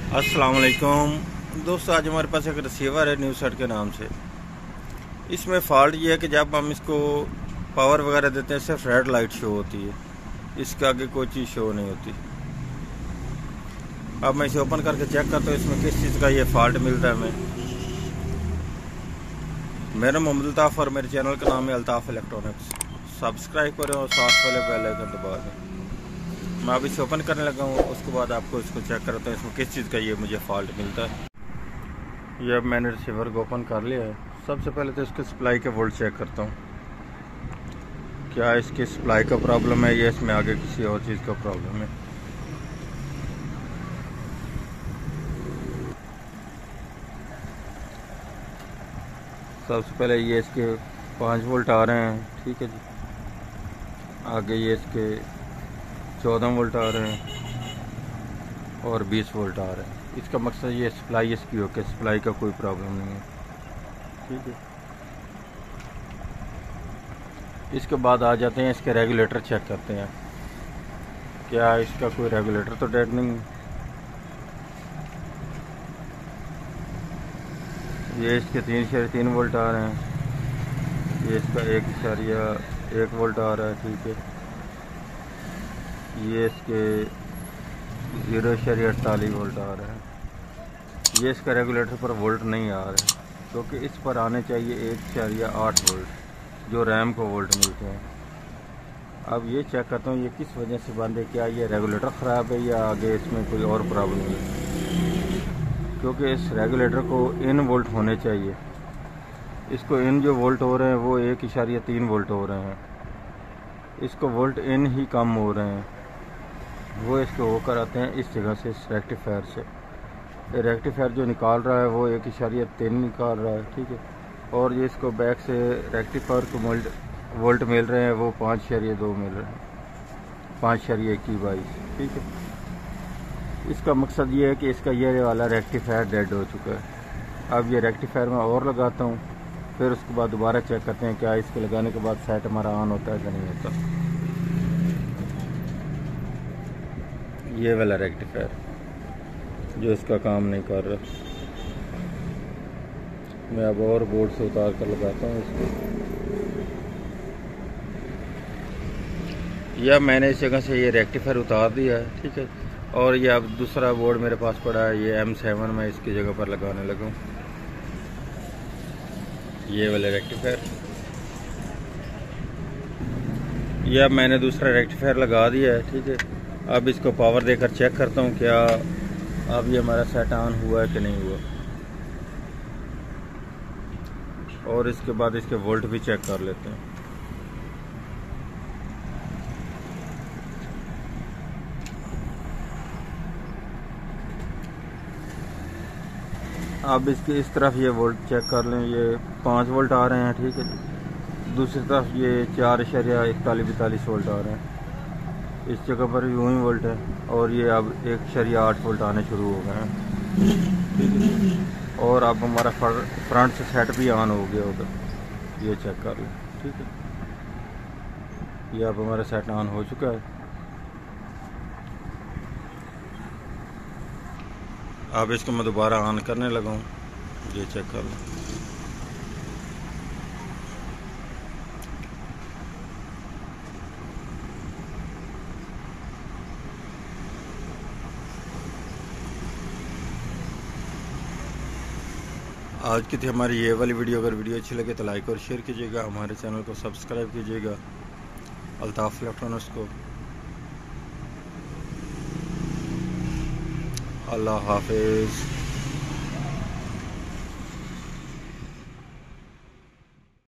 अस्सलाम वालेकुम दोस्तों, आज हमारे पास एक रिसीवर है न्यू सेट के नाम से। इसमें फ़ॉल्ट ये है कि जब हम इसको पावर वगैरह देते हैं सिर्फ रेड लाइट शो होती है, इसके आगे कोई चीज़ शो नहीं होती। अब मैं इसे ओपन करके चेक करता हूँ इसमें किस चीज़ का ये फ़ॉल्ट मिलता है हमें। मेरा मोहम्मद अल्ताफ़ और मेरे चैनल का नाम है अल्ताफ़ इलेक्ट्रॉनिक्स। सब्सक्राइब करें और साथ वाले बेल आइकन दबा दें। मैं अभी इसे ओपन करने लगा हूँ, उसके बाद आपको इसको चेक करता हूँ इसमें किस चीज़ का ये मुझे फ़ॉल्ट मिलता है। ये अब मैंने रिसीवर को ओपन कर लिया है। सबसे पहले तो इसके सप्लाई के वोल्ट चेक करता हूँ, क्या इसकी सप्लाई का प्रॉब्लम है या इसमें आगे किसी और चीज़ का प्रॉब्लम है। सबसे पहले ये इसके 5 वोल्ट आ रहे हैं, ठीक है जी। आगे ये इसके 14 वोल्ट आ रहे हैं और 20 वोल्ट आ रहे हैं। इसका मकसद ये सप्लाई इसकी हो कि सप्लाई का कोई प्रॉब्लम नहीं है, ठीक है। इसके बाद आ जाते हैं इसके रेगुलेटर चेक करते हैं, क्या इसका कोई रेगुलेटर तो डेड नहीं है। ये इसके 3.3 वोल्ट आ रहे हैं, ये इसका 1 वोल्ट आ रहा है, ठीक है। ये इसके 0.48 वोल्ट आ रहा है। ये इसका रेगुलेटर पर वोल्ट नहीं आ रहा है, क्योंकि इस पर आने चाहिए 1.8 वोल्ट जो रैम को वोल्ट मिलते हैं। अब ये चेक करता हूँ ये किस वजह से बंद है, क्या ये रेगुलेटर ख़राब है या आगे इसमें कोई और प्रॉब्लम है। क्योंकि इस रेगुलेटर को इन वोल्ट होने चाहिए, इसको इन जो वोल्ट हो रहे हैं वो 1.3 वोल्ट हो रहे हैं। इसको वोल्ट इन ही कम हो रहे हैं, वो इसको होकर आते हैं इस जगह से, इस रेक्टिफायर से। रेक्टिफायर जो निकाल रहा है वो 1.3 निकाल रहा है, ठीक है। और ये इसको बैक से रेक्टिफायर को वोल्ट मिल रहे हैं वो 5.2 मिल रहे हैं, 5.21, ठीक है। इसका मकसद ये है कि इसका ये वाला रेक्टिफायर डेड हो चुका है। अब ये रेक्टिफायर मैं और लगाता हूँ, फिर उसके बाद दोबारा चेक करते हैं क्या इसके लगाने के बाद सेट हमारा ऑन होता है कि नहीं होता। ये वाला रेक्टिफायर जो इसका काम नहीं कर रहा, मैं अब और बोर्ड से उतार कर लगाता हूँ इसको। या मैंने इस जगह से ये रेक्टिफायर उतार दिया है, ठीक है। और ये अब दूसरा बोर्ड मेरे पास पड़ा है, ये M7 मैं इसकी जगह पर लगाने लगा हूँ, ये वाला रेक्टिफायर। ये अब मैंने दूसरा रेक्टिफायर लगा दिया है, ठीक है। अब इसको पावर देकर चेक करता हूँ क्या अब ये हमारा सेट ऑन हुआ है कि नहीं हुआ, और इसके बाद इसके वोल्ट भी चेक कर लेते हैं। अब इसके इस तरफ ये वोल्ट चेक कर लें, ये 5 वोल्ट आ रहे हैं, ठीक है। दूसरी तरफ ये 4.41 वोल्ट आ रहे हैं, इस जगह पर यूं ही वोल्ट है। और ये अब 1.8 वोल्ट आने शुरू हो गए हैं, ठीक है। और अब हमारा फ्रंट से सेट भी ऑन हो गया होगा, ये चेक कर लें, ठीक है। ये अब हमारा सेट ऑन हो चुका है। अब इसको मैं दोबारा ऑन करने लगा हूँ, ये चेक कर लो। आज की थी हमारी ये वाली वीडियो। अगर वीडियो अच्छी लगे तो लाइक और शेयर कीजिएगा, हमारे चैनल को सब्सक्राइब कीजिएगा अल्ताफ़ इलेक्ट्रॉनिक्स को। अल्लाह हाफिज़।